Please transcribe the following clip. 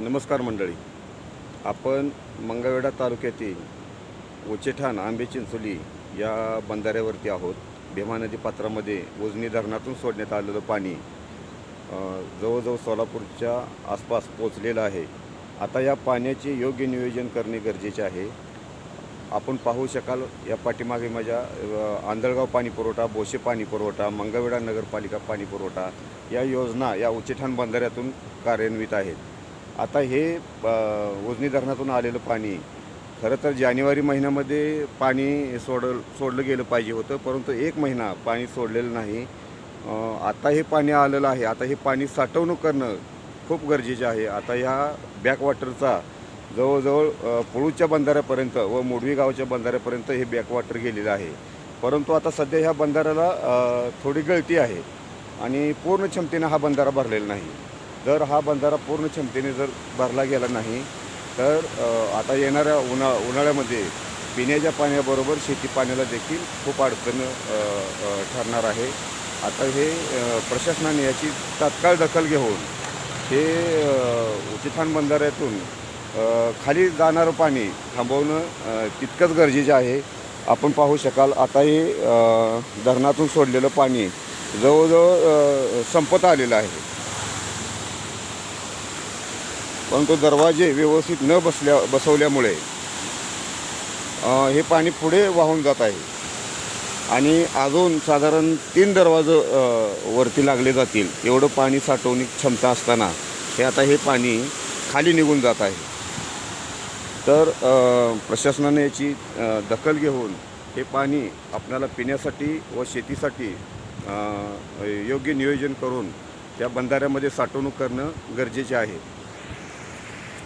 नमस्कार मंडळी. आपण मंगळवेढा तालुक्यातील उचेठाण आंबे चिंचोली या बंधाऱ्यावरती आहोत. भीमा नदी पात्रामध्ये उजनी धरणातून सोडण्यात आलेलं पाणी जवळजवळ सोलापूरच्या आसपास पोचलेलं आहे. आता या पाण्याचे योग्य नियोजन करणे गरजेचे आहे. आपण पाहू शकाल या पाठीमागे माझ्या आंधळगाव पाणी पुरवठा, बोशे पाणी पुरवठा, मंगळवेढा नगरपालिका पाणी पुरवठा या योजना या उचेठाण बंधाऱ्यातून कार्यान्वित आहेत. आता हे उजनी धरणातून आलेलं पाणी खरं तर जानेवारी महिन्यामध्ये पाणी सोडलं गेलं पाहिजे होतं, परंतु एक महिना पाणी सोडलेलं नाही. आता हे पाणी आलेलं आहे. आता हे पाणी साठवणूक करणं खूप गरजेचे आहे. आता ह्या बॅकवॉटरचा जवळजवळ पुळूच्या बंधाऱ्यापर्यंत व मोडवी गावच्या बंधाऱ्यापर्यंत हे बॅकवॉटर गेलेलं आहे. परंतु आता सध्या ह्या बंधाऱ्याला थोडी गळती आहे आणि पूर्ण क्षमतेने हा बंधारा भरलेला नाही. जर हा बंधारा पूर्ण क्षमतेने जर भरला गेला नाही तर आता येणाऱ्या उन्हाळ्यामध्ये पिण्याच्या पाण्याबरोबर शेती पाण्याला देखील खूप अडचण ठरणार आहे. आता हे प्रशासनाने याची तात्काळ दखल घेऊन हे उचेठाण बंधाऱ्यातून खाली जाणारं पाणी थांबवणं तितकंच गरजेचं आहे. आपण पाहू शकाल आता हे धरणातून सोडलेलं पाणी जवळजवळ संपत आलेलं आहे, परंतु दरवाजे व्यवस्थित न बसवल्यामुळे हे पाणी पुढे वाहून जात आहे आणि अजून साधारण 3 दरवाजे वरती लागले जातील एवढं पाणी साठवण्याची क्षमता असताना हे पाणी खाली निघून जात आहे. तर प्रशासनाने याची दखल घेऊन हे पाणी आपल्याला पिण्यासाठी व शेतीसाठी योग्य नियोजन करून त्या बंधाऱ्यामध्ये साठवणूक करणं गरजेचे आहे.